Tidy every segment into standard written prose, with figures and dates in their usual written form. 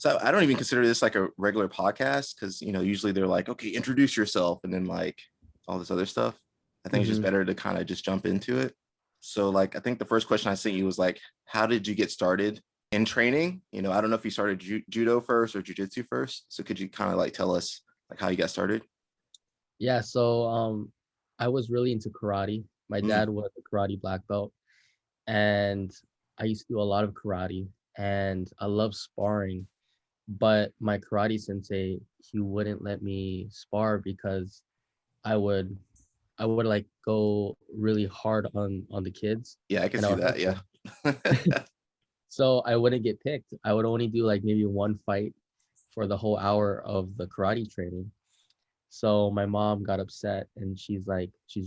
So I don't even consider this like a regular podcast because, usually they're like, okay, introduce yourself and then like all this other stuff. I think it's just Hmm. better to kind of just jump into it. So like, I think the first question I sent you was like, how did you get started in training? I don't know if you started judo first or jujitsu first. So could you kind of like tell us like how you got started? Yeah, so I was really into karate. My Mm, dad was a karate black belt, and I used to do a lot of karate, and I love sparring. But my karate sensei, he wouldn't let me spar because I would I would like go really hard on the kids, yeah, I can and I see would hurt that. Yeah. them. So I wouldn't get picked. I would only do like maybe one fight for the whole hour of the karate training. So my mom got upset, and she's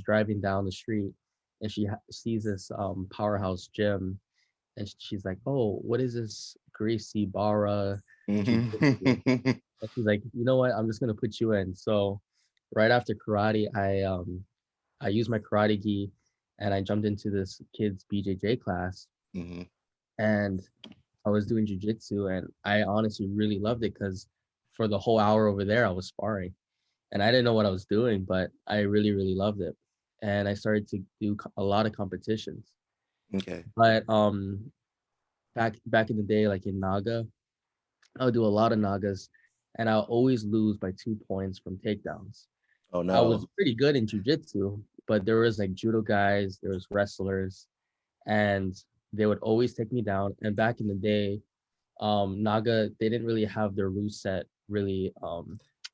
driving down the street, and sees this powerhouse gym, and she's like, "Oh, what is this Gracie Barra jiu-jitsu?" Mhm. And she's like, "You know what? I'm just gonna put you in." So right after karate, I used my karate gi, and I jumped into this kid's BJJ class, Mhm. and I was doing jujitsu, and I honestly really loved it because for the whole hour over there, I was sparring, and I didn't know what I was doing, but I really, really loved it, and I started to do a lot of competitions. Okay. But back in the day, like in Naga, I would do a lot of Nagas, and I'll always lose by 2 points from takedowns. Oh I was no. pretty good in jujitsu, but there was like judo guys, there was wrestlers, and they would always take me down. And back in the day, Naga, they didn't really have their rule set really.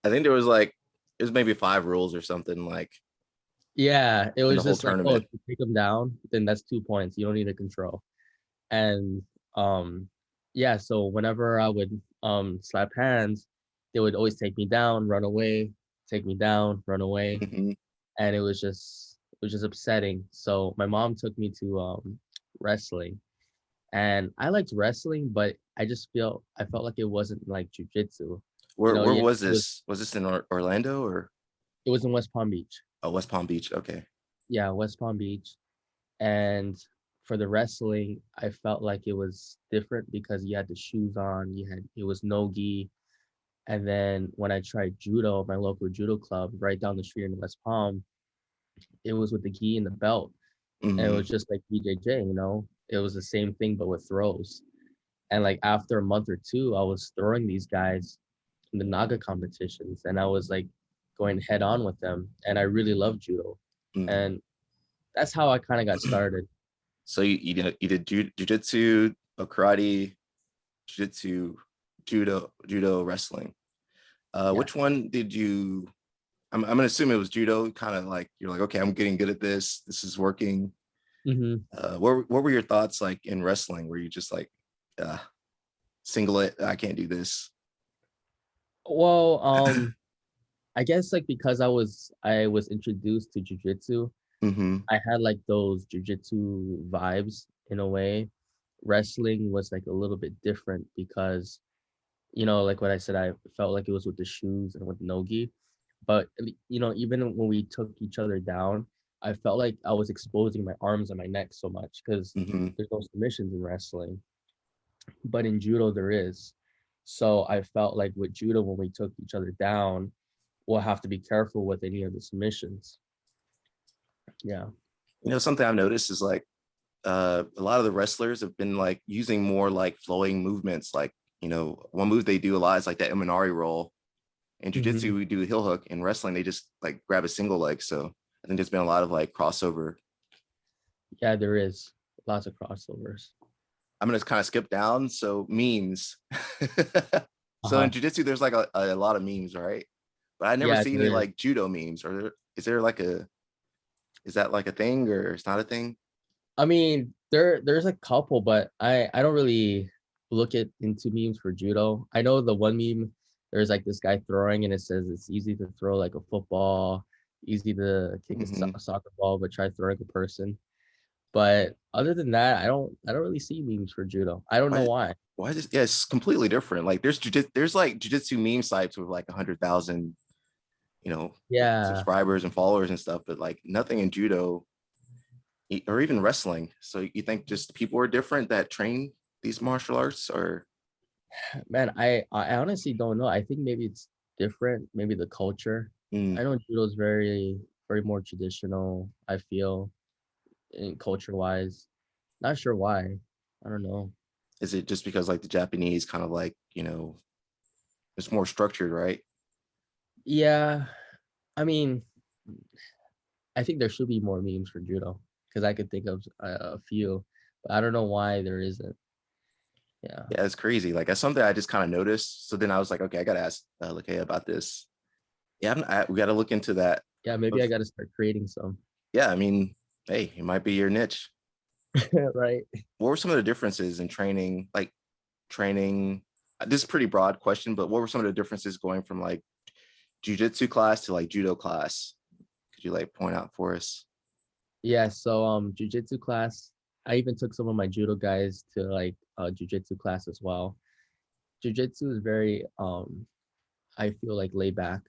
I think there's maybe 5 rules or something like Yeah, it in the was whole just like, oh, if tournament. you take them down, then that's 2 points. You don't need to control. And yeah, so whenever I would slap hands, they would always take me down, run away, take me down, run away. Mhm. And it was just upsetting. So my mom took me to wrestling, and I liked wrestling, but I felt like it wasn't like jujitsu. Where Yeah, was this? Was this in Orlando or it was in West Palm Beach. West Palm Beach? Okay. Yeah, West Palm Beach. And for the wrestling, I felt like it was different because you had the shoes on, it was no gi. And then when I tried judo, my local judo club right down the street in West Palm, it was with the gi and the belt. And it Hmm. was just like BJJ. It was the same thing but with throws. And like after a month or two, I was throwing these guys in the Naga competitions, and I was like going head on with them. And I really loved judo. Hmm. And that's how I kind of got started. So you did jujitsu, karate, jujitsu, judo, wrestling. Yeah. Which one did you? I'm gonna assume it was judo. Kind of like you're like, okay, I'm getting good at this. This is working. Hmm. What were your thoughts like in wrestling? Were you just like, uh, single it? I can't do this. Well, I guess like because I was introduced to jujitsu, Hmm. I had like those jujitsu vibes in a way. Wrestling was like a little bit different because, like what I said, I felt like it was with the shoes and with nogi. But even when we took each other down, I felt like I was exposing my arms and my neck so much because Hmm. there's no submissions in wrestling, but in judo there is. So I felt like with judo, when we took each other down, we'll have to be careful with any of the submissions. Yeah. Something I've noticed is like a lot of the wrestlers have been like using more like flowing movements. Like, one move they do a lot is like that Eminari roll. In Hmm. jiu-jitsu, we do heel hook. In wrestling, they just like grab a single leg. So I think there's been a lot of like crossover. Yeah, there is lots of crossovers. I'm gonna kind of skip down. So memes. So in Uh-huh. jiu-jitsu, there's like a lot of memes, right? But I never Yeah, see there any is. like judo memes. Is there like is that like a thing or it's not a thing? I mean, there's a couple, but I don't really look at into memes for judo. I know the one meme, there's like this guy throwing, and it says it's easy to throw like a football, easy to kick Hmm. a soccer ball, but try throwing a person. But other than that, I don't really see memes for judo. I don't know Why? why. Why just yeah? It's completely different. Like there's like jiu-jitsu meme sites with like 100,000 you know Yeah. subscribers and followers and stuff, but like nothing in judo or even wrestling. So you think just people are different that train these martial arts, or Man, I honestly don't know. I think maybe it's different. Maybe the culture. Mm. I know judo is very more traditional. I feel in culture wise. Not sure why. I don't know. Is it just because like the Japanese kind of like, it's more structured, right? Yeah, I mean, I think there should be more memes for judo because I could think of a few, but I don't know why there isn't. Yeah, Yeah, it's crazy. Like that's something I just kind of noticed. So then I was like, okay, I gotta ask Lakea about this. Yeah, we got to look into that. yeah. Maybe But I got to start creating some. yeah, I mean, hey, it might be your niche. Right. What were some of the differences in training? Like training, this is a pretty broad question, but what were some of the differences going from like jujitsu class to like judo class? Could you like point out for us? Yeah. So jujitsu class. I even took some of my judo guys to like jujitsu class as well. Jujitsu is very I feel like laid back.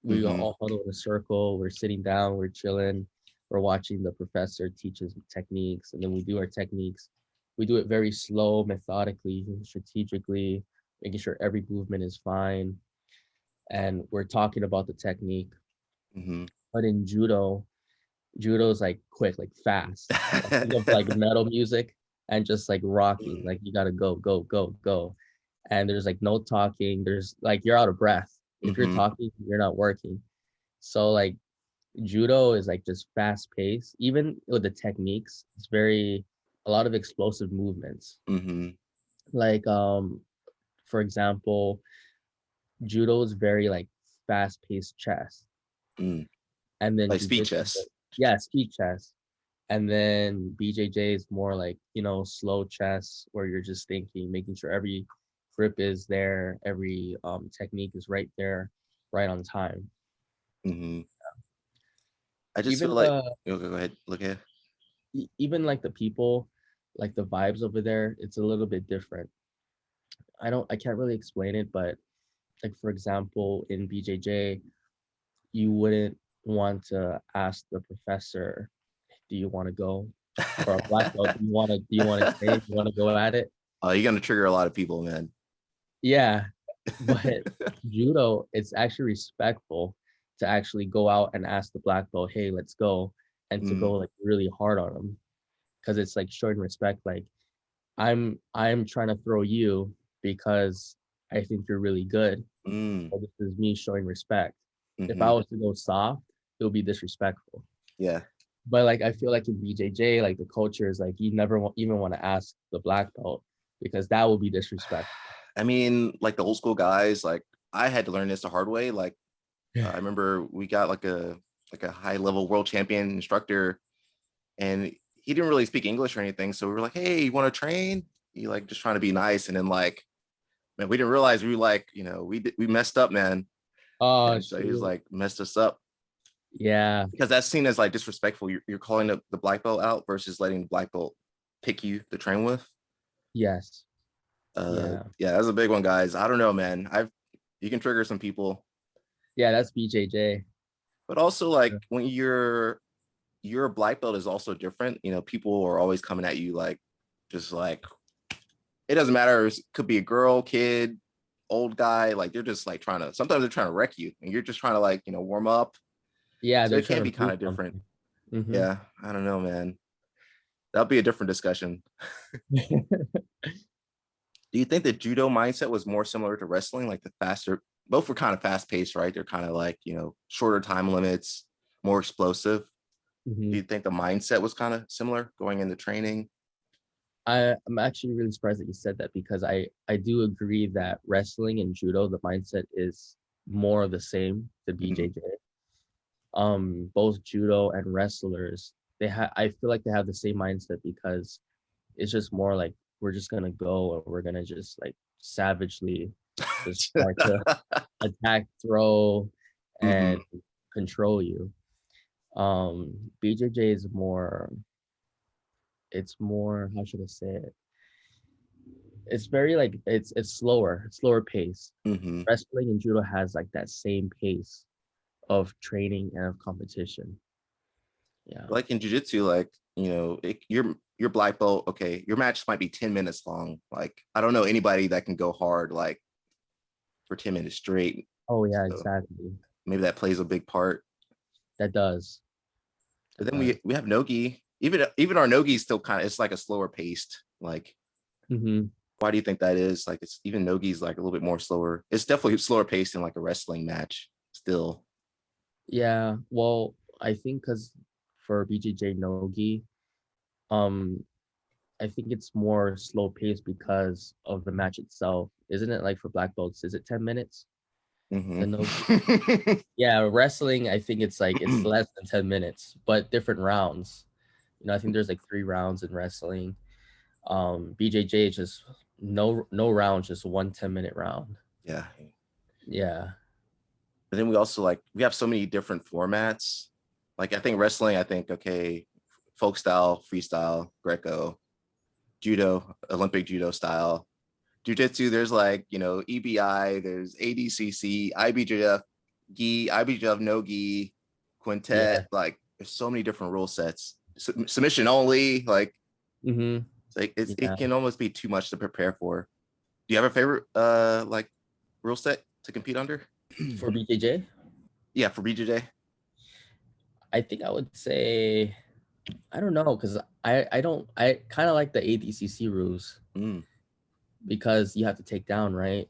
We Mm-hmm. all huddle in a circle. We're sitting down. We're chilling. We're watching the professor teach us techniques, and then we do our techniques. We do it very slow, methodically, strategically, making sure every movement is fine. And we're talking about the technique. Mm-hmm. But in judo is like quick, like fast. Like think of like metal music and just like rocking. Like you gotta go, go, go, go. And there's like no talking. There's like you're out of breath. If you're Mm-hmm. talking, you're not working. So like judo is like just fast paced. Even with the techniques, it's very a lot of explosive movements. Mm-hmm. Like for example, judo is very like fast paced chess. Mm. And then Like speed jujitsu, chess. yeah, speed chess. And then BJJ is more like, slow chess where you're just thinking, making sure every grip is there, every technique is right there, right on time. Mm-hmm. I just feel Even like, the go ahead, Lakea. even like the people, like the vibes over there, it's a little bit different. I can't really explain it, but like for example, in BJJ, you wouldn't want to ask the professor, do you want to go? Or a black belt, do you want to stay? Do you want to go at it? Oh, you're gonna trigger a lot of people, man. Yeah, but judo, it's actually respectful to actually go out and ask the black belt, hey, let's go, and to Mm, go like really hard on them because it's like showing respect. Like I'm trying to throw you because I think you're really good. mm, So this is me showing respect. If I mm-hmm. was to go soft, it would be disrespectful. Yeah. But like I feel like in BJJ, like the culture is like you never even want to ask the black belt because that would be disrespectful. I mean, like the old school guys, like I had to learn this the hard way. Like I remember we got like a high level world champion instructor, and he didn't really speak English or anything. So we were like, "Hey, you want to train?" He like just trying to be nice, and then like, man, we didn't realize we like, we messed up, man. Oh And so he was shoot. like messed us up Yeah. because that's seen as like disrespectful. You're calling the black belt out versus letting the black belt pick you to train with. Yes. Yeah. Yeah, that's a big one, guys. I don't know, man. You can trigger some people, Yeah, that's BJJ. but also like when you're a black belt is also different. People are always coming at you like just like it doesn't matter. It could be a girl, kid, old guy. Like they're just like sometimes they're trying to wreck you, and you're just trying to like warm up. Yeah, So they're it trying can to be kind prove of different. something. Hmm. Yeah, I don't know, man. That'll be a different discussion. Do you think the judo mindset was more similar to wrestling, like the faster? Both were kind of fast paced, right? They're kind of like shorter time limits, more explosive. Do Hmm. you think the mindset was kind of similar going into training? I'm actually really surprised that you said that because I do agree that wrestling and judo, the mindset is more of the same to Mm-hmm. BJJ. Both judo and wrestlers, I feel like they have the same mindset because it's just more like we're just gonna go and we're gonna just like savagely just start to attack, throw, Mm-hmm. and control you. BJJ is more, it's more, how should I say it? It's very like it's slower pace. Mm-hmm. Wrestling and judo has like that same pace of training and of competition. Yeah. Like in jujitsu, like your black belt, okay, your match might be 10 minutes long. Like, I don't know anybody that can go hard like for 10 minutes straight. Oh yeah, So exactly. maybe that plays a big part. That does. But That then does. we have nogi. Even our nogi is still kind of, it's like a slower paced. Like, Mm-hmm. why do you think that is? Like, it's even nogi's like a little bit more slower. It's definitely slower paced than like a wrestling match still. Yeah. Well, I think because for BJJ Nogi, um, I think it's more slow paced because of the match itself. Isn't it like for black belts? Is it 10 minutes? The Nogi? Mm-hmm. Yeah, wrestling, I think it's like it's less than 10 minutes, but different rounds. I think there's like 3 rounds in wrestling. BJJ is just no round, just one 10-minute round. Yeah. Yeah. But then we also like we have so many different formats. Like I think wrestling, I think okay, folk style, freestyle, Greco, judo, Olympic judo style, jiu-jitsu. There's like EBI, there's ADCC, IBJF, gi, IBJF, no gi, Yeah. quintet. Like there's so many different rule sets. Submission only. Like Mm-hmm. it Yeah. can almost be too much to prepare for. Do you have a favorite like rule set to compete under? For BJJ, Yeah, for BJJ. I think I would say I don't know because I kind of like the ADCC rules Mm. because you have to take down, right?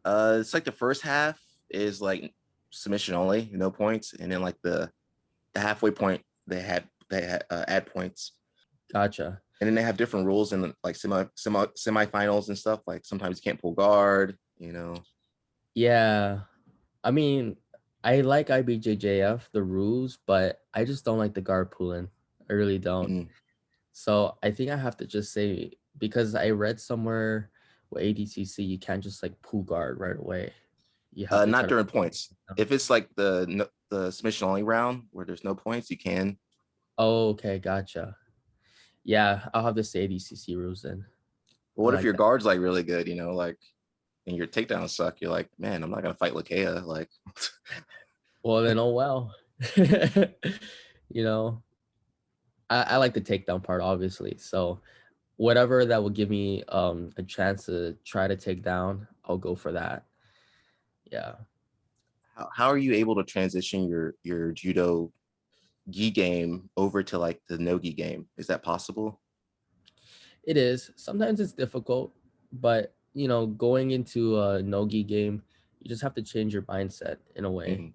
It's like the first half is like submission only, no points, and then like the halfway point they had add points, Gotcha. and then they have different rules in like semifinals and stuff. Like sometimes you can't pull guard. Yeah. I mean, I like IBJJF, the rules, but I just don't like the guard pulling. I really don't. Mm. So I think I have to just say because I read somewhere with ADCC, you can't just like pull guard right away. You have to try Not to. during points. If it's like the submission only round where there's no points, you can. Oh, okay, gotcha. Yeah, I'll have to say ADCC rules then. But I what if like your that. guard's like really good? Like and your takedowns suck. You're like, man, I'm not gonna fight Lakea. Like, Well, then, oh well. you know, I like the takedown part, obviously. So whatever that will give me a chance to try to take down, I'll go for that. Yeah. how are you able to transition your judo gi game over to like the no-gi game? Is that possible? It is. Sometimes it's difficult, but going into a no-gi game, you just have to change your mindset in a way. Mhm.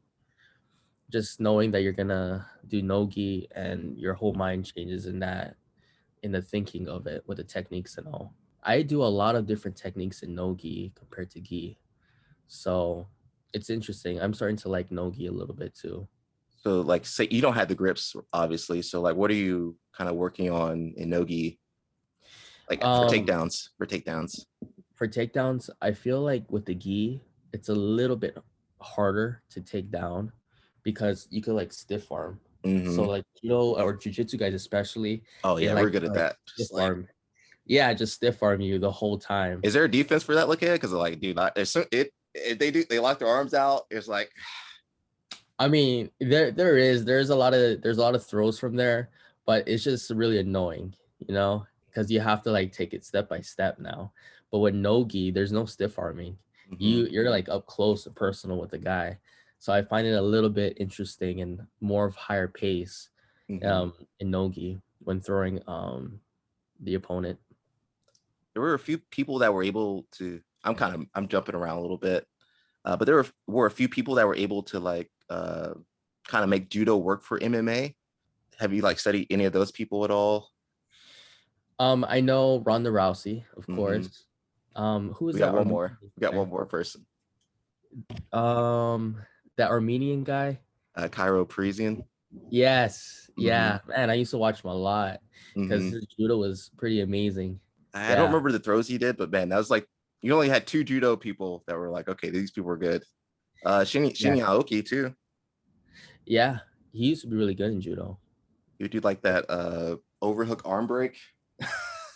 Just knowing that you're gonna do no-gi and your whole mind changes in the thinking of it with the techniques and all. I do a lot of different techniques in no-gi compared to gi. So it's interesting. I'm starting to like no-gi a little bit too. So like say you don't have the grips, obviously. So like what are you kind of working on in no-gi? Like for Um, takedowns, for takedowns. for takedowns, I feel like with the gi, it's a little bit harder to take down because you could like stiff arm. So Hmm. like or jujitsu guys especially, Oh they yeah, we're like good to at like that. stiff Just like, arm. Yeah, just stiff arm you the whole time. is there a defense for that, Lakea? Because like, dude, they lock their arms out. It's like, I mean, there's a lot of throws from there, but it's just really annoying, because you have to like take it step by step now. But with no-gi, there's no stiff arming. mhm, You're like up close and personal with the guy. So I find it a little bit interesting and more of higher pace mhm. in no-gi when throwing the opponent. There were a few people that were able to. I'm jumping around a little bit, but there were a few people that were able to like kind of make judo work for MMA. Have you like studied any of those people at all? I know Ronda Rousey, of Hmm. course. Who is We got that one more. Armenian We got guy? one more person. Um, that Armenian guy. Cairo Parisian. Yes, Hmm. yeah, man. I used to watch him a lot because Hmm. his judo was pretty amazing. I don't Yeah, remember the throws he did, but man, that was like you only had two judo people that were like, okay, these people were good. yeah, Shinya Aoki too. yeah. He used to be really good in judo. He would do like that overhook arm break. I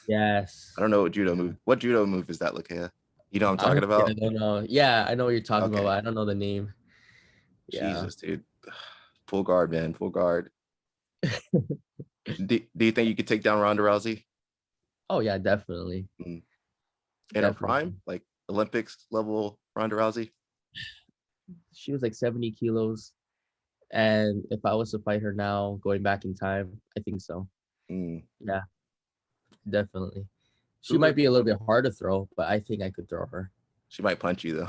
Yes. don't know what judo move. What judo move is that, Lakea? You know what I'm talking Honestly, I about? don't know. Yeah, I know what you're talking about, Okay. but I don't know the name. Yeah. Jesus, dude. Full guard, man. Full guard. Do you think you could take down Ronda Rousey Oh yeah, definitely, in her definitely. prime, like Olympics level Ronda Rousey? She was like 70 kilos, and if I was to fight her now, going back in time, I think so. Mm. Yeah, definitely. She Who might are be a little bit hard to throw, but I think I could throw her. She might punch you though.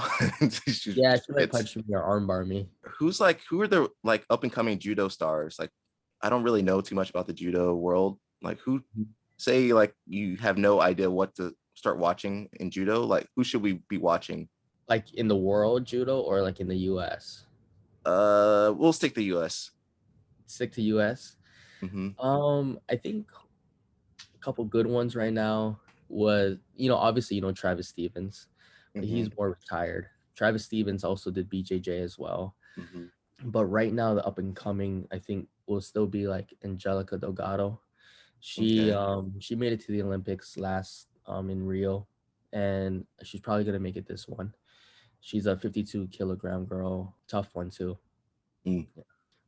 Yeah, she might It's punch me or armbar me. who are the like up and coming judo stars? Like I don't really know too much about the judo world. Like who say like you have no idea what to start watching in judo? Like who should we be watching? Like in the world judo or like in the US? We'll stick to US. Stick to US. Mm-hmm. I think a couple good ones right now was, obviously, Travis Stevens, but Mm-hmm. he's more retired. Travis Stevens also did BJJ as well. Mm-hmm. But right now, the up and coming, I think, will still be like Angelica Delgado. She Okay. she made it to the Olympics last in Rio, and she's probably gonna make it this one. She's a 52-kilogram girl, tough one too. Mm.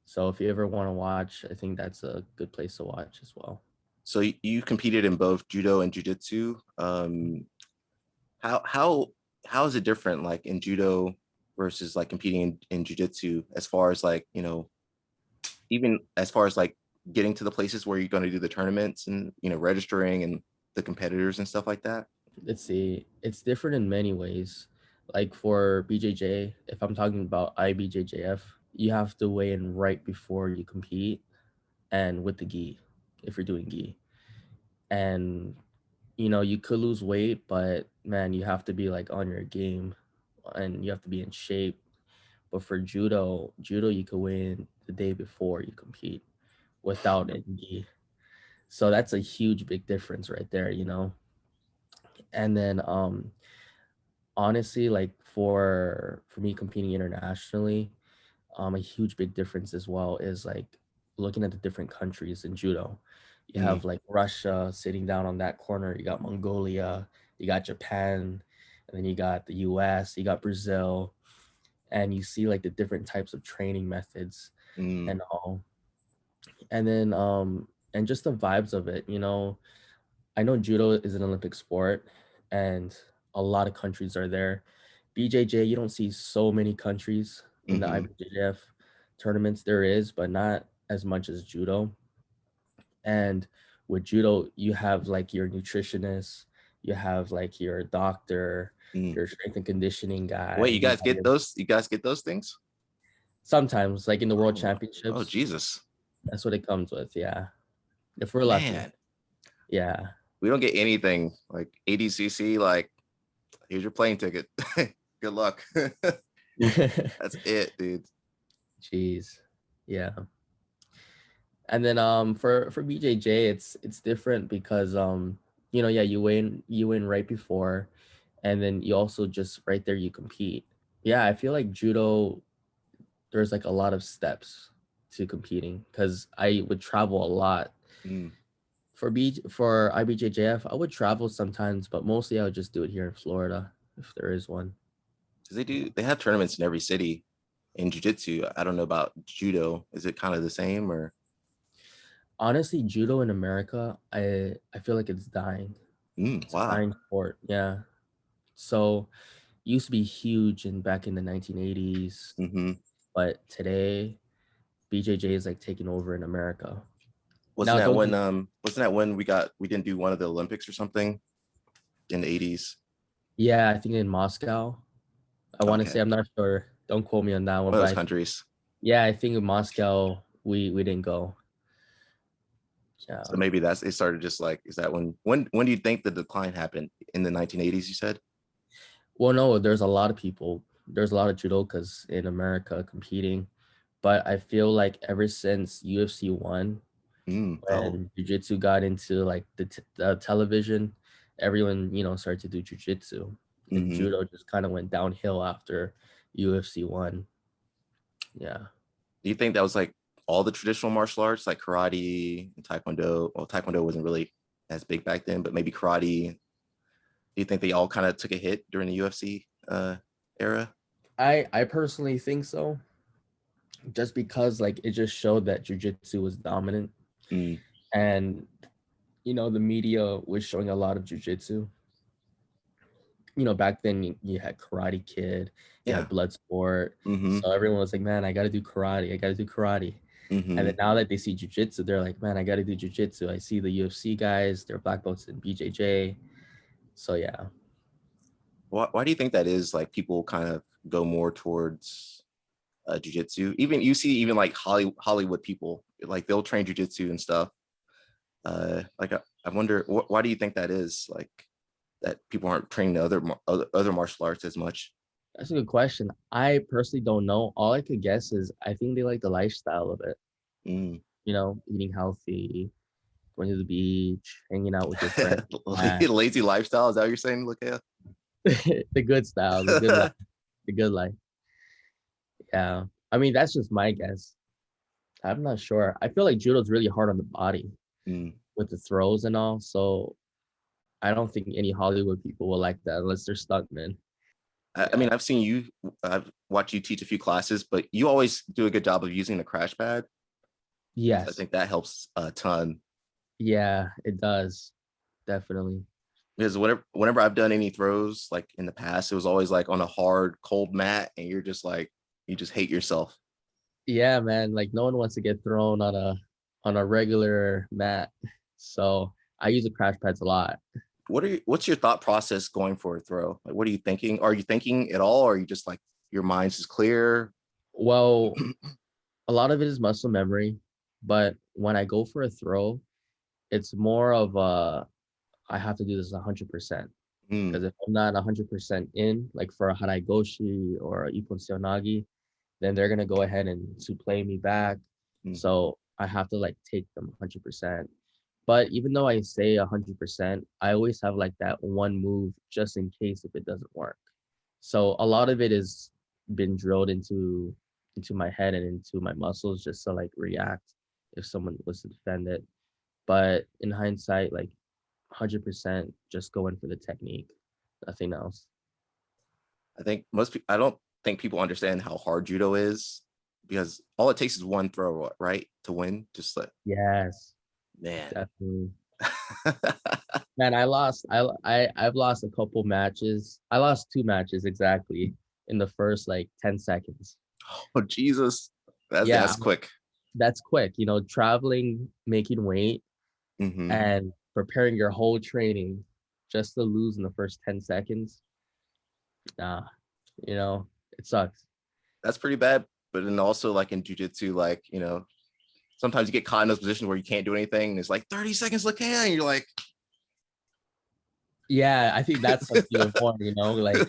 So if you ever want to watch, I think that's a good place to watch as well. So you competed in both judo and jujitsu. How how is it different like in judo versus like competing in jujitsu as far as like, even as far as like getting to the places where you're going to do the tournaments and registering and the competitors and stuff like that? Let's see, it's different in many ways. Like for BJJ, if I'm talking about IBJJF, you have to weigh in right before you compete and with the gi, if you're doing gi. And you could lose weight, but man, you have to be like on your game and you have to be in shape. But for judo you could weigh in the day before you compete without any gi. So that's a huge big difference right there. And then honestly, like for me competing internationally, a huge big difference as well is like looking at the different countries in judo. You Mm, have like Russia sitting down on that corner, you got Mongolia, you got Japan, and then you got the US, you got Brazil, and you see like the different types of training methods mm, and all. And then and just the vibes of it. I know judo is an Olympic sport and a lot of countries are there. BJJ, you don't see so many countries in the mm-hmm, IBJJF tournaments. There is, but not as much as judo. And with judo, you have like your nutritionist, you have like your doctor, mm. your strength and conditioning Wait, guy. You have you guys get those things? sometimes like in the world Oh, oh championships, Jesus. that's what it comes with. Yeah. If we're lucky. Man, Yeah. we don't get anything like ADCC. Like, here's your plane ticket. Good luck. That's it, dude. Jeez. Yeah. And then for BJJ, it's different because yeah, you win right before, and then you also just right there you compete. Yeah, I feel like judo, there's like a lot of steps to competing because I would travel a lot. Mm. For IBJJF, I would travel sometimes, but mostly I would just do it here in Florida if there is one. 'Cause they have tournaments in every city in jiu-jitsu. I don't know about judo. Is it kind of the same or? Honestly, judo in America, I feel like it's dying. It's a Wow. dying sport. Yeah. So used to be huge in back in the 1980s, Mm-hmm. but today BJJ is like taking over in America. Wasn't Now, that don't when get we didn't do one of the Olympics or something in the 80s? yeah, I think in Moscow. I want to say Okay. I'm not sure. Don't quote me on that one, One of but those countries. yeah, I think in Moscow we didn't go. So Yeah. maybe that's it started just like, is that when do you think the decline happened? In the 1980s, you said? Well, no, there's a lot of people. There's a lot of judokas in America competing, but I feel like ever since UFC one, Oh. when jiu-jitsu got into like the television, everyone started to do jiu-jitsu, and Mm-hmm. judo just kind of went downhill after UFC one. Yeah. Do you think that was like all the traditional martial arts, like karate and taekwondo? Well, taekwondo wasn't really as big back then, but maybe karate. Do you think they all kind of took a hit during the UFC era? I personally think so, just because like it just showed that jiu-jitsu was dominant. Mm, And the media was showing a lot of jujitsu. Back then you had Karate Kid, you Yeah. had Bloodsport, Mm-hmm. so everyone was like, man, I got to do karate, I got to do karate. And Mm-hmm. then now that they see jujitsu, they're like, man, I got to do jujitsu. I see the UFC guys, they're black belts in BJJ. So yeah. Why do you think that is? Like people kind of go more towards jujitsu. Even you see, even like Hollywood people, like they'll train jujitsu and stuff. Like I wonder why do you think that is? Like that people aren't training the other martial arts as much. That's a good question. I personally don't know. All I could guess is I think they like the lifestyle of it. Mm. Eating healthy, going to the beach, hanging out with your friends. Lazy lifestyle. Is that what you're saying, Lakea? The good style, the good life, the good life. Yeah. I mean, that's just my guess. I'm not sure. I feel like judo's really hard on the body Mm. with the throws and all. So I don't think any Hollywood people will like that unless they're stuntmen. I Yeah. mean, I've seen you. I've watched you teach a few classes, but you always do a good job of using the crash pad. So I Yes. think that helps a ton. Yeah, it does. Definitely. Because whenever I've done any throws like in the past, it was always like on a hard, cold mat, and you're just like you just hate yourself. Yeah, man. Like no one wants to get thrown on a regular mat. So I use the crash pads a lot. What's your thought process going for a throw? Like, what are you thinking? Are you thinking at all, or are you just like your mind's just clear? Well, a lot of it is muscle memory, but when I go for a throw, it's more of I have to do this 100%. Mm, Because if I'm not 100% in, like for a Haraigoshi or a Ippon Seonagi, then they're gonna go ahead and to play me back. mm. So I have to like take them 100%. But even though I say 100%, I always have like that one move just in case if it doesn't work. So a lot of it is been drilled into my head and into my muscles just to like react if someone was to defend it. But in hindsight, like 100% just going for the technique, nothing else. I think most people. I don't think people understand how hard judo is because all it takes is one throw, right, to win. Just like Yes, man. definitely. Man, I've lost a couple matches. I lost two matches exactly in the first like 10 seconds. Oh Jesus, Yeah, that's quick. that's quick. Traveling, making weight, Mm-hmm. and preparing your whole training just to lose in the first 10 seconds. Nah, it sucks. That's pretty bad. But then also like in jujitsu, like sometimes you get caught in those positions where you can't do anything. And it's like 30 seconds, look at, and you're like, Yeah, I think that's what's even more, like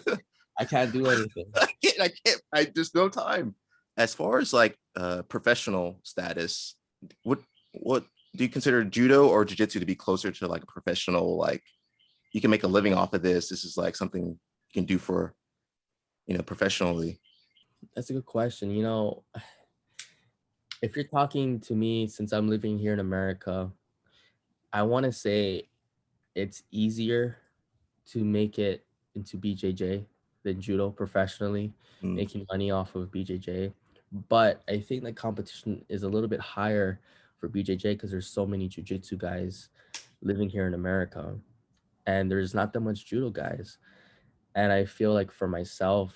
I can't do anything. I just no time. As far as like professional status, what do you consider judo or jiu-jitsu to be closer to like a professional, like you can make a living off of this? This is like something you can do for professionally. That's a good question. If you're talking to me since I'm living here in America, I want to say it's easier to make it into BJJ than judo professionally, Mm, making money off of BJJ. But I think the competition is a little bit higher for BJJ because there's so many jujitsu guys living here in America, and there's not that much judo guys. And I feel like for myself,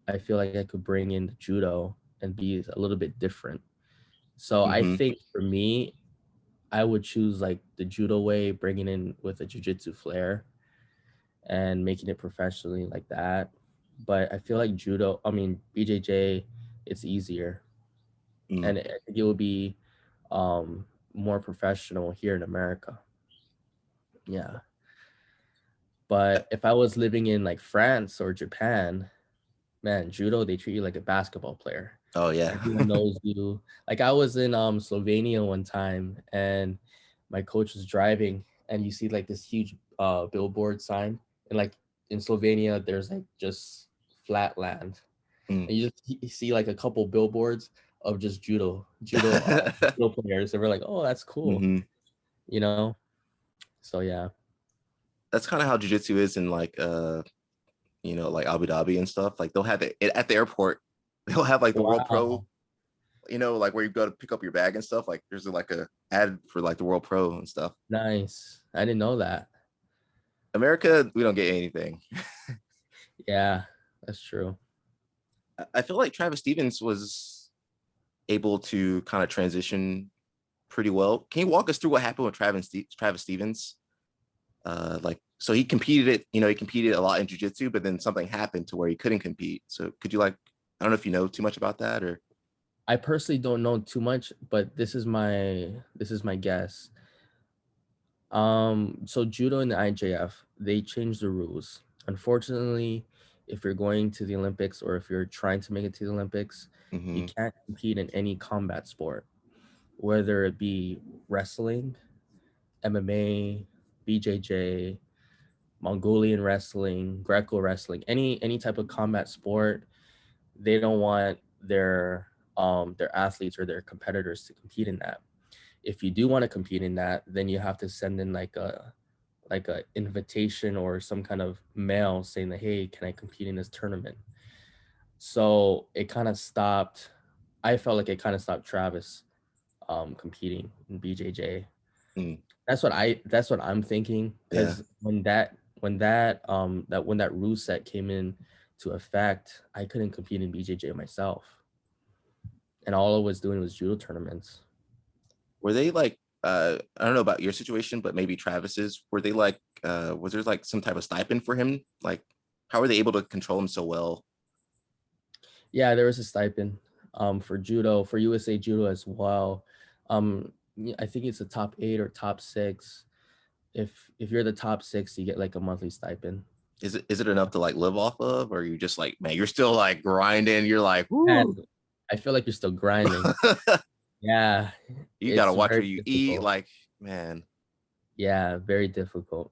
I feel like I could bring in the judo and be a little bit different. So I mm-hmm. think for me, I would choose like the judo way, bringing in with a jujitsu flair and making it professionally like that. But I feel like BJJ, it's easier, Mm. and I think it would be more professional here in America. Yeah, but if I was living in like France or Japan, man, judo, they treat you like a basketball player. Oh yeah. Everyone knows you. Like I was in Slovenia one time, and my coach was driving, and you see like this huge billboard sign, and like in Slovenia there's like just flat land, Mm. and you see like a couple billboards of just judo players, and we're like, oh, that's cool, hmm you know. So yeah. That's kind of how jujitsu is in like like Abu Dhabi and stuff. Like they'll have it at the airport. They'll have like the world pro Wow. like where you go to pick up your bag and stuff. Like there's like a ad for like the World Pro and stuff. Nice. I didn't know that. America, we don't get anything. Yeah, that's true. I feel like Travis Stevens was able to kind of transition pretty well. Can you walk us through what happened with Travis Stevens? Like, so he competed he competed a lot in jiu-jitsu, but then something happened to where he couldn't compete. So could you like, I don't know if you know too much about that or. I personally don't know too much, but this is my guess. So judo and the IJF, they changed the rules. Unfortunately, if you're going to the Olympics or if you're trying to make it to the Olympics, you Mhm. can't compete in any combat sport, whether it be wrestling, MMA, BJJ, Mongolian wrestling, Greco wrestling, any type of combat sport. They don't want their athletes or their competitors to compete in that. If you do want to compete in that, then you have to send in like a invitation or some kind of mail saying that, hey, can I compete in this tournament? So it kind of stopped. I felt like it kind of stopped Travis competing in BJJ. Mm, That's what I'm thinking, yeah. because when that rule set came in to effect, I couldn't compete in BJJ myself, and all I was doing was judo tournaments. Were they like, I don't know about your situation, but maybe Travis's, were they like, was there like some type of stipend for him? Like, how were they able to control him so well? Yeah, there was a stipend for judo, for USA Judo as well. I think it's a top 8 or top 6. If you're the top 6, you get like a monthly stipend. Is it enough to like live off of, or are you just like, man, you're still like grinding, you're like, And woo. I feel like you're still grinding. Yeah, You gotta it's watch very what you eat, difficult. like, man. Yeah, very difficult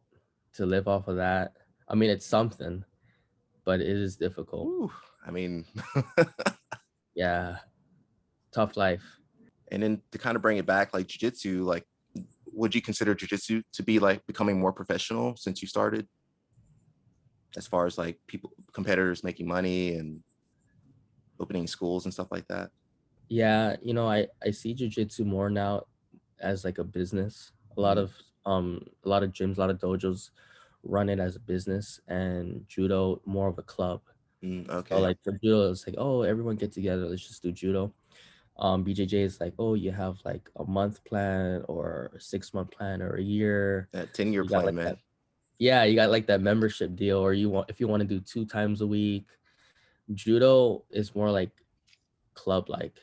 to live off of that. I mean, it's something, but it is difficult. Woo. I mean, Yeah, tough life. and then to kind of bring it back, like jujitsu, like, would you consider jujitsu to be like becoming more professional since you started, as far as like people, competitors making money and opening schools and stuff like that? Yeah, I see jujitsu more now as like a business. Mhm. A lot of gyms, a lot of dojos run it as a business, and judo more of a club. So Okay. like for judo, it's like, oh, everyone get together, let's just do judo. BJJ is like, oh, you have like a month plan or a 6-month plan or a year. That 10-year You got plan, like that, man. yeah, you got like that membership deal, or if you want to do 2 times a week. Judo is more like club like.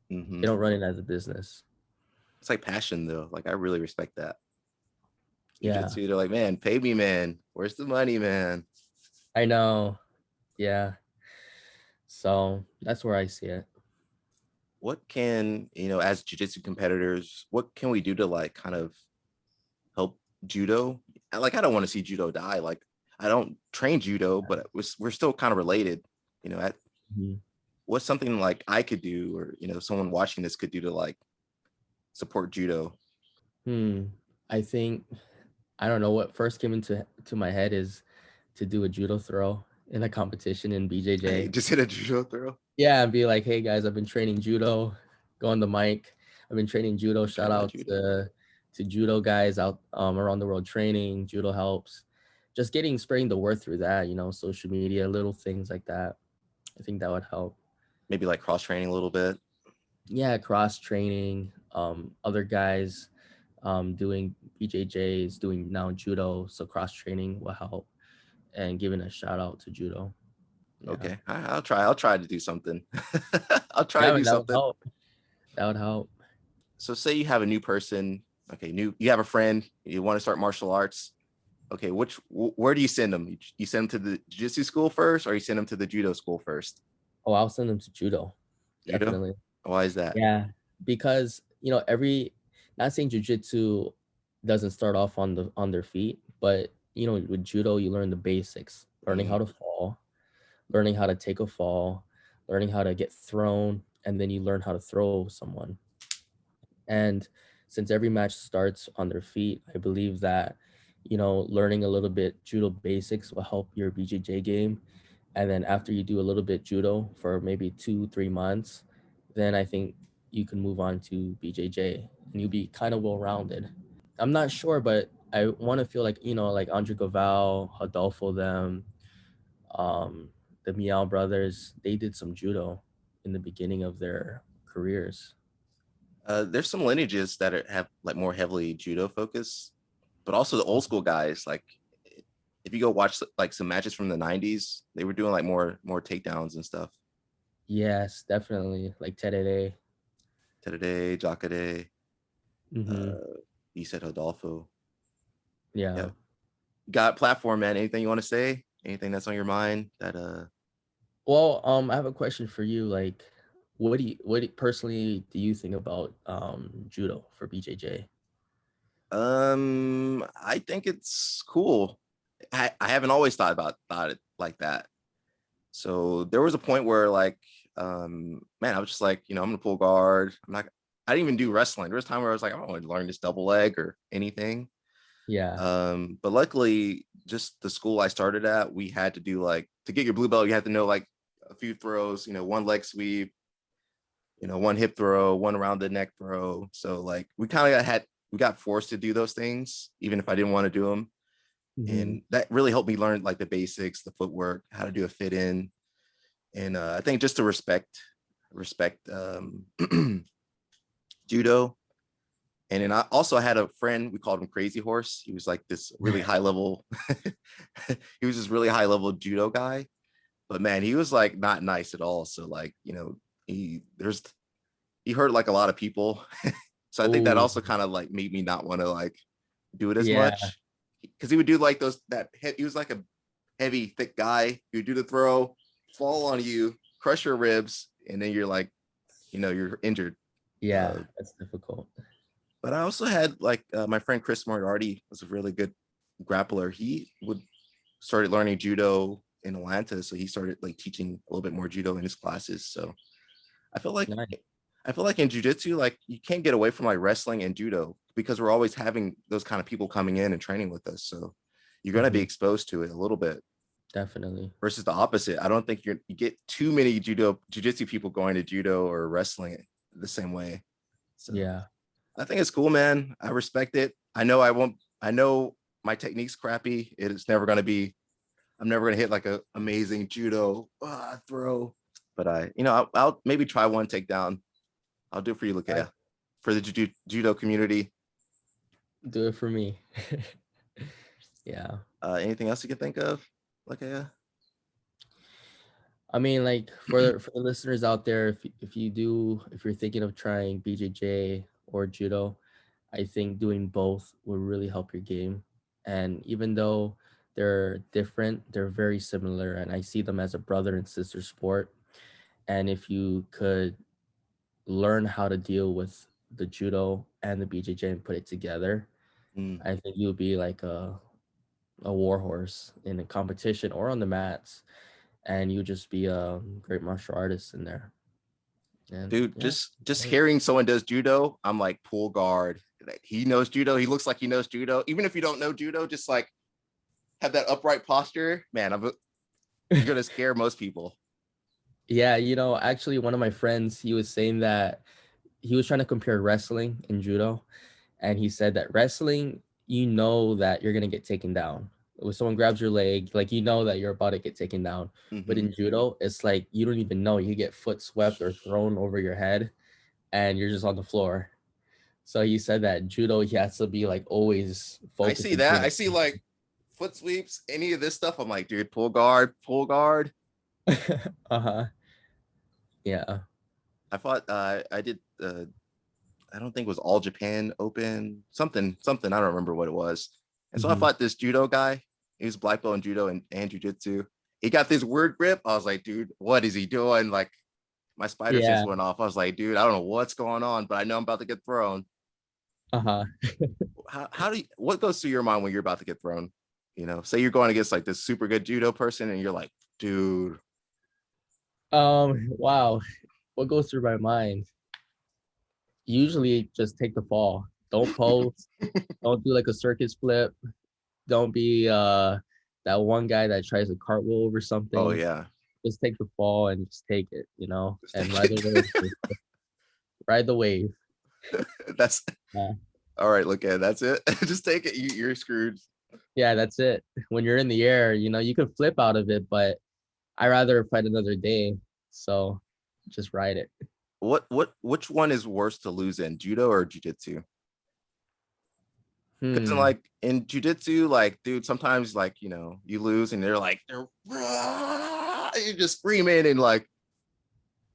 Hmm. They don't run it as a business. It's like passion though. Like I really respect that. Yeah, Jiu-jitsu, they're like, man, pay me, man. Where's the money, man? I know. Yeah. So that's where I see it. What can, as jiu-jitsu competitors, what can we do to like kind of help judo? Like I don't want to see judo die. Like I don't train judo, but we're still kind of related. At Mhm. what's something like I could do, or someone watching this could do to like support judo? Hmm. I think I don't know what first came into my head is to do a judo throw in a competition in Hey, BJJ. just hit a judo throw. Yeah, and be like, hey guys, I've been training judo. Go on the mic. I've been training judo. I'm Shout training my out judo. to judo guys out around the world training. Judo helps. Just spreading the word through that, social media, little things like that. I think that would help. Maybe like cross training a little bit. Yeah, cross training, other guys doing BJJs, doing now judo, so cross training will help, and giving a shout out to judo. Yeah, Okay, I'll try to do something. I'll try to yeah, do man, that would something. help. That would help. So say you have a new person. Okay, you have a friend, you want to start martial arts. Okay, where do you send them? You send them to the jiu-jitsu school first, or you send them to the judo school first? Oh, I'll send them to judo, Judo? definitely. Why is that? Yeah, because every not saying jujitsu doesn't start off on their feet, but with judo you learn the basics, learning how Mm, to fall, learning how to take a fall, learning how to get thrown, and then you learn how to throw someone. And since every match starts on their feet, I believe that, learning a little bit judo basics will help your BJJ game. And then after you do a little bit judo for maybe 2, 3 months, then I think you can move on to BJJ and you'll be kind of well-rounded. I'm not sure, but I want to feel like, like Andre Gaval, Adolfo, them, um, the Miao brothers, they did some judo in the beginning of their careers. There's some lineages that have like more heavily judo focus, but also the old school guys. Like if you go watch like some matches from the 90s, they were doing like more takedowns and stuff. Yes, definitely. Like Terere. Tedede, Jacare, Mm-hmm. you said Rodolfo. Yeah. Yeah. Got platform, man. Anything you want to say? Anything that's on your mind that Well, I have a question for you. Like, personally do you think about judo for BJJ? I think it's cool. I haven't always thought it like that. So there was a point where like man, I was just like, I'm gonna pull guard. I didn't even do wrestling. There was a time where I was like, I don't want to learn this double leg or anything. Yeah. But luckily, just the school I started at, we had to do like to get your blue belt, you had to know like a few throws, one leg sweep, one hip throw, one around the neck throw. So like we got forced to do those things, even if I didn't want to do them. Mm-hmm. And that really helped me learn like the basics, the footwork, how to do a fit in. And I think just to respect judo. And then I also had a friend, we called him Crazy Horse. He was like this really high level, he was this really high level judo guy. But man, he was like not nice at all. So like, he he hurt like a lot of people. So I think that Oh, also kind of like made me not want to like do it as yeah. much. Because he would do like he was like a heavy, thick guy. He would do the throw, fall on you, crush your ribs, and then you're like, you're injured. Yeah, Uh, that's difficult. but I also had like my friend Chris Moriarty was a really good grappler. He would started learning judo in Atlanta, so he started like teaching a little bit more judo in his classes. So I feel like Nice. I feel like in jujitsu, like you can't get away from like wrestling and judo because we're always having those kind of people coming in and training with us. So you're gonna be Mm-hmm. exposed to it a little bit Definitely. versus the opposite. I don't think you get too many jujitsu people going to judo or wrestling the same way. So Yeah. I think it's cool, man. I respect it. I know I won't. I know my technique's crappy. It is never gonna be. I'm never gonna hit like a amazing judo throw. But I'll maybe try one takedown. I'll do it for you, I Lakea, for the judo community. do it for me. Yeah. Anything else you can think of, Lakea? I mean, like for the listeners out there, if you're thinking of trying BJJ or judo, I think doing both will really help your game. And even though they're different, they're very similar, and I see them as a brother and sister sport. And if you could learn how to deal with the judo and the BJJ and put it together, Mm. I think you'll be like a war horse in a competition or on the mats, and you just be a great martial artist in there. And Dude, yeah, just hearing someone does judo, I'm like pull guard. Like, he knows judo. He looks like he knows judo. Even if you don't know judo, just like have that upright posture, man. You're gonna scare most people. yeah, actually, one of my friends, he was saying that he was trying to compare wrestling and judo, and he said that wrestling, that you're gonna get taken down. When someone grabs your leg, like that you're about to get taken down. But Mm-hmm. in judo, it's like you don't even know. You get foot swept or thrown over your head, and you're just on the floor. So he said that judo, he has to be like always I focused see and that. paying I see like foot sweeps, any of this stuff. I'm like, dude, pull guard, pull guard. attention. Uh-huh. Yeah. I thought I did I don't think it was All Japan Open, something. I don't remember what it was. And so I Hmm. fought this judo guy. He was black belt in judo and jujitsu. He got this weird grip. I was like, dude, what is he doing? Like my spider sense Yeah. went off. I was like, dude, I don't know what's going on, but I know I'm about to get thrown. Uh-huh. What goes through your mind when you're about to get thrown? Say you're going against like this super good judo person and you're like, dude. Wow. What goes through my mind? Usually just take the fall. Don't pose. Don't do like a circus flip. Don't be that one guy that tries to cartwheel over Oh something. yeah. Just take the fall and just take it, Just and take rather it. than Ride the wave. That's Yeah. all right. Look at that's it. Just take it. You're screwed. Yeah, that's it. When you're in the air, you can flip out of it, but I rather fight another day. So just ride it. Which one is worse to lose in, judo or jiu-jitsu? Because in Hmm. like in jiu-jitsu, like, dude, sometimes like, you lose and you're just screaming and like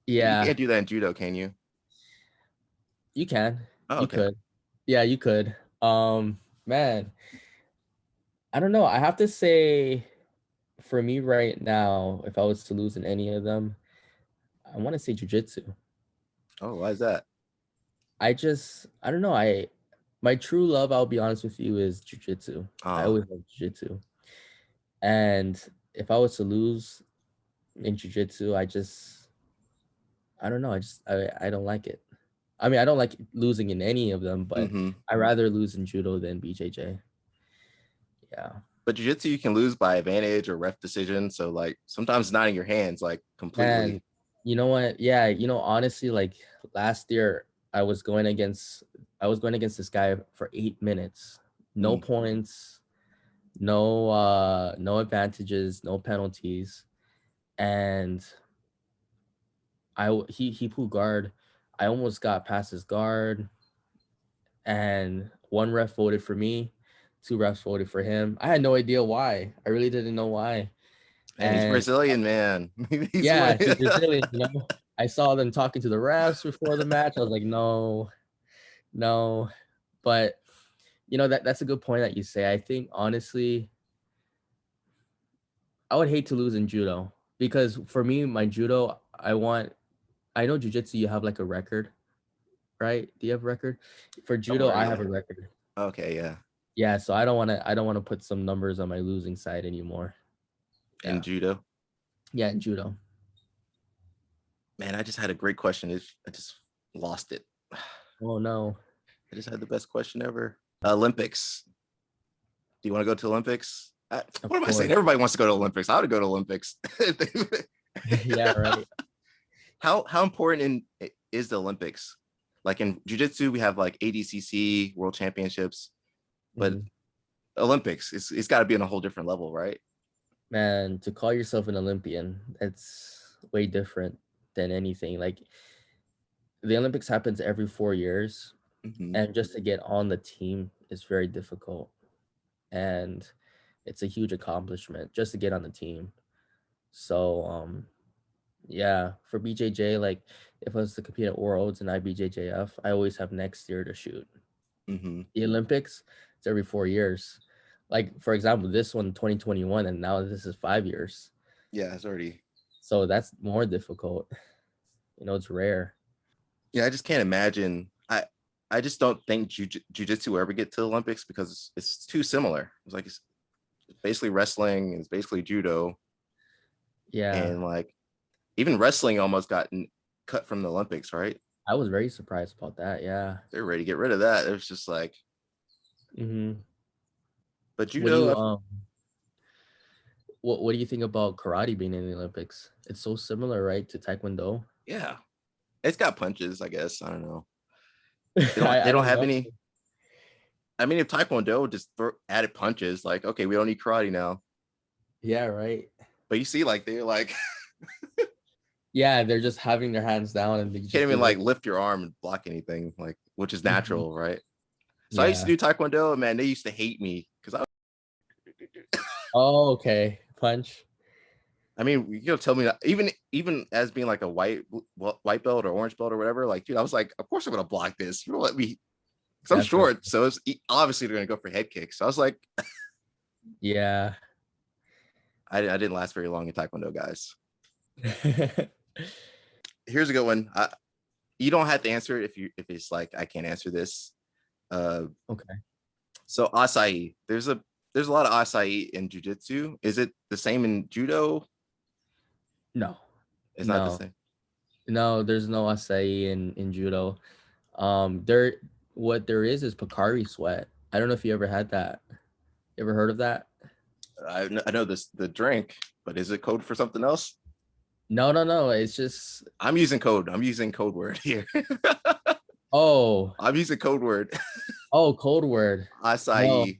you Yeah, can't do that in judo, can you? you can. Oh, You okay. could. Yeah, you could. Man, I don't know. I have to say, for me right now, if I was to lose in any of them, I want to say jujitsu. Oh, why is that? I don't know. My true love, I'll be honest with you, is jujitsu. I Oh, always love jujitsu. And if I was to lose in jujitsu, I don't know. I don't like it. I mean, I don't like losing in any of them, but mm-hmm. I rather lose in judo than BJJ. Yeah. But jiu-jitsu you can lose by advantage or ref decision. So like sometimes it's not in your hands, like Man, completely. you know what? Yeah, honestly, like last year I was going against this guy for 8 minutes. No Mm. points, no advantages, no penalties. And he pulled guard. I almost got past his guard, and one ref voted for me, two refs voted for him. I had no idea why. I really didn't know why. And he's And Brazilian, man. He's yeah, winning. he's Brazilian, I saw them talking to the refs before the match. I was like, no, no. But that's a good point that you say. I think honestly, I would hate to lose in judo because for me, my judo, I know jujitsu, you have like a record, right? Do you have a record? For judo, Somewhere, I have yeah. a record. Okay, yeah. Yeah, so I don't want to put some numbers on my losing side anymore. In Yeah. judo. Yeah, in judo. Man, I just had a great question. I just lost it. Oh no. I just had the best question ever. Olympics. Do you want to go to Olympics? Of What am I saying? course. Everybody wants to go to Olympics. I would go to Olympics. Yeah, right. How important is the Olympics? Like in jiu-jitsu, we have like ADCC World Championships, but Mhm. Olympics, it's got to be on a whole different level, right? Man, to call yourself an Olympian, that's way different than anything. Like the Olympics happens every 4 years, Mm-hmm. and just to get on the team is very difficult. And it's a huge accomplishment just to get on the team. So yeah, for BJJ, like if I was to compete at Worlds and IBJJF, I always have next year to shoot. Mm-hmm. The Olympics, it's every 4 years. Like for example, this one 2021, and now this is 5 years. Yeah, it's already. So that's more difficult. It's rare. Yeah, I just can't imagine. I just don't think jiu-jitsu will ever get to the Olympics because it's too similar. It's like it's basically wrestling, it's basically judo, Yeah. and like even wrestling almost got cut from the Olympics, right? I was very surprised about that. Yeah. They're ready to get rid of that. It was just like, Hmm. but What do you judo, what do you think about karate being in the Olympics? It's so similar, right, to Taekwondo? yeah, it's got punches. I guess I don't know. They I don't don't have know. any. I mean, if Taekwondo just added punches, like okay, we don't need karate now. Yeah, right. But you see, like they're like Yeah, they're just having their hands down and they can't just do even this. like lift your arm and block anything, like which is Mhm. natural, right? So I used to Yeah. do Taekwondo, and man, they used to hate me because Oh, okay. Punch. I mean, tell me that even as being like a white belt or orange belt or whatever, like dude, I was like, of course I'm gonna block this. You don't let me because I'm Definitely. short, so it's obviously they're gonna go for head kicks. So I was like, Yeah. I didn't last very long in Taekwondo, guys. Here's a good one. You don't have to answer it if it's like I can't answer this. Uh, Okay. so acai, there's a lot of acai in jujitsu. Is it the same in judo? No. It's not the No. same. No, there's no acai in judo. There what there is Pocari sweat. I don't know if you ever had that. You ever heard of that? I know this the drink, but is it code for something else? No, no, no. It's just I'm using code. I'm using code word here. Oh, I'm using code word. oh, code word. No. Acai.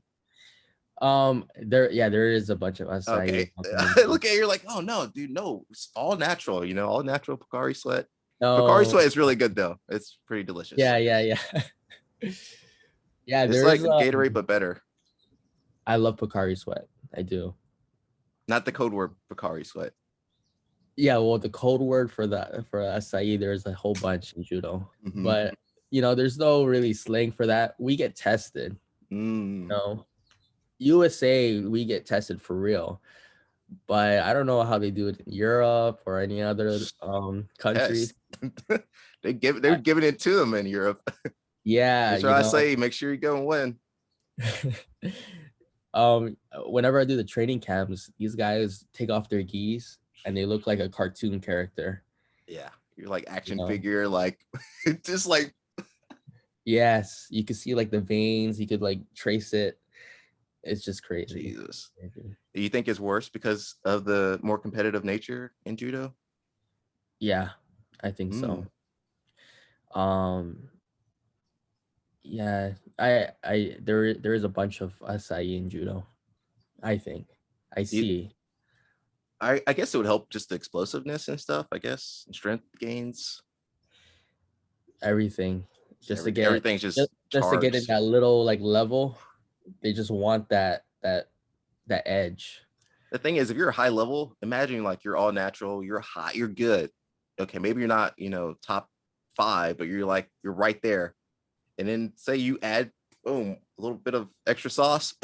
There is a bunch of acai Okay. out there in Judo. Look at it, you're like, oh no, dude, no, it's all natural, all natural Pocari Sweat. Pocari No, Sweat is really good though. It's pretty delicious. yeah. Yeah, It's there's like Gatorade, but better. I love Pocari Sweat. I do. Not the code word Pocari Sweat. Yeah, well, the code word for acai, there's a whole bunch in judo, Mm-hmm. but there's no really slang for that. We get tested. Mm. USA, we get tested for real, but I don't know how they do it in Europe or any other countries. Test. They're giving it to them in Europe. Yeah, That's why I say make sure you go and win. Whenever I do the training camps, these guys take off their gis and they look like a cartoon character. Yeah, you're like action figure, like just like. Yes, you could see like the veins. You could like trace it. It's just crazy. Jesus. Do you think it's worse because of the more competitive nature in judo? Yeah, I think so. Yeah, there is a bunch of acai in judo. I think I see. I guess it would help just the explosiveness and stuff. I guess and strength gains. Everything just to get everything's just to get in that little like level. They just want that edge. The thing is, if you're a high level, imagine like you're all natural, you're hot, you're good. Okay, maybe you're not, top 5, but you're right there. And then say you add, boom, a little bit of extra sauce.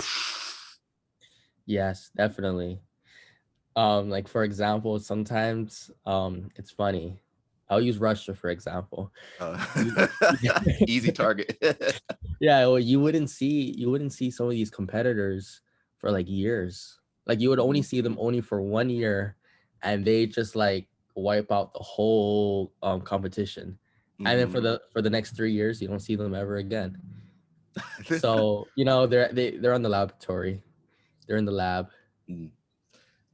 Yes, definitely. Like for example, sometimes it's funny. I'll use Russia for example. Easy target. Yeah, well, you wouldn't see some of these competitors for like years. Like you would only see them only for 1 year, and they just like wipe out the whole competition. And then for the next 3 years, you don't see them ever again. So they're on the laboratory, they're in the lab.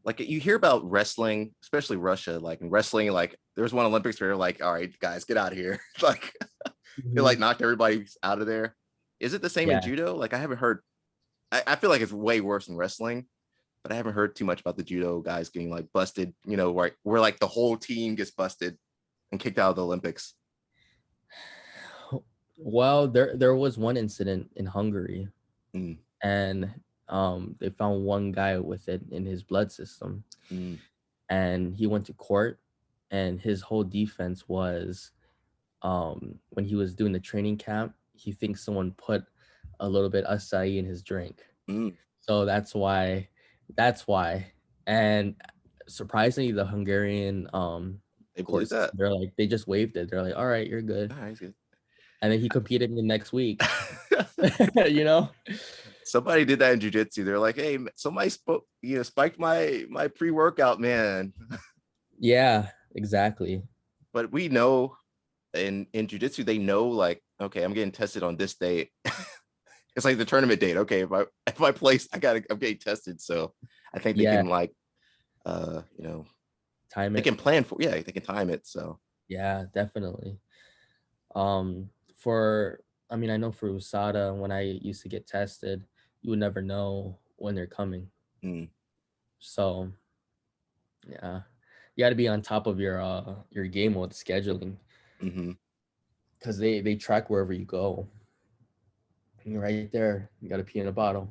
Like you hear about wrestling, especially Russia. Like in wrestling, like there was one Olympics where they're like, all right, guys, get out of here. Like they like knocked everybody out of there. Is it the same in judo? Like I haven't heard. I feel like it's way worse in wrestling, but I haven't heard too much about the judo guys getting like busted. Where like the whole team gets busted and kicked out of the Olympics. Well, there was one incident in Hungary, and they found one guy with it in his blood system, and he went to court, and his whole defense was, when he was doing the training camp, he thinks someone put a little bit acai in his drink, so that's why, and surprisingly, the Hungarian courts, they're like, they just waived it. They're like, all right, you're good. All right, good. And then he competed in the next week. Somebody did that in jiu-jitsu. They're like, hey, somebody spiked my pre-workout, man. Yeah, exactly. But we know in jiu-jitsu, they know like, okay, I'm getting tested on this date. It's like the tournament date. Okay, if I place, I'm getting tested. So I think they can like time it. They can plan for, they can time it. So yeah, definitely. I know for USADA, when I used to get tested, you would never know when they're coming. So yeah, you got to be on top of your game with scheduling, because they track wherever you go. And you're right there. You got to pee in a bottle.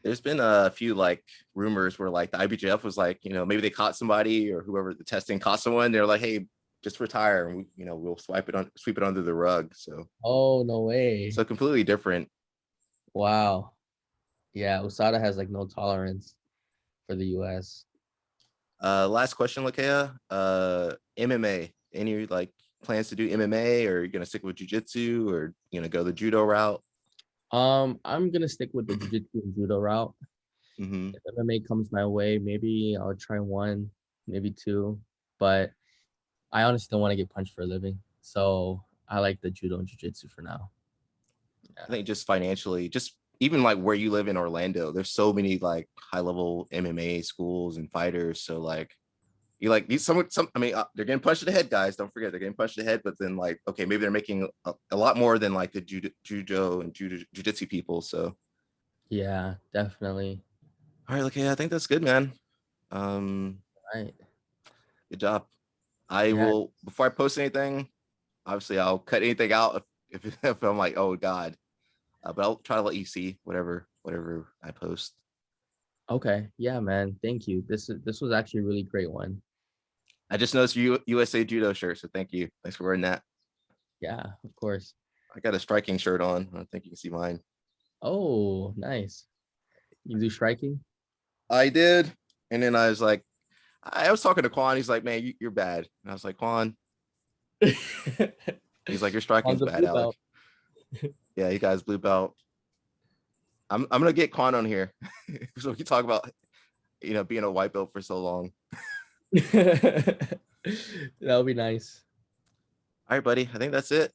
There's been a few like rumors where like the IBJF was like, maybe they caught somebody or whoever the testing caught someone. They're like, hey, just retire, and we'll sweep it under the rug. So no way. So completely different. Wow. Yeah, USADA has like no tolerance for the US. Last question, Lakea. MMA. Any like plans to do MMA, or are you gonna stick with jiu-jitsu, or go the judo route? I'm gonna stick with the jiu-jitsu and judo route. If MMA comes my way, maybe I'll try 1, maybe 2, but I honestly don't want to get punched for a living. So I like the judo and jiu-jitsu for now. I think just financially, just even like where you live in Orlando, there's so many like high level MMA schools and fighters. So like, You like these some I mean they're getting punched in the head, guys. Don't forget they're getting punched in the head, but then like okay, maybe they're making a lot more than like the judo and jujitsu people. So Yeah, definitely. all right, okay, I think that's good, man. Um, Right. good job. I Yeah. will before I post anything. Obviously, I'll cut anything out if I'm like, oh god. But I'll try to let you see whatever I post. Okay. Yeah, man. Thank you. This was actually a really great one. I just noticed your USA Judo shirt, so thank you. Thanks for wearing that. Yeah, of course. I got a striking shirt on. I don't think you can see mine. Oh, nice. You do striking? I did, and then I was like, I was talking to Quan. He's like, man, you're bad. And I was like, Quan. He's like, your On striking's the bad, blue Alec. belt. Yeah, you guys blue belt. I'm gonna get Quan on here so we can talk about being a white belt for so long. That would be nice. All right, buddy. I think that's it.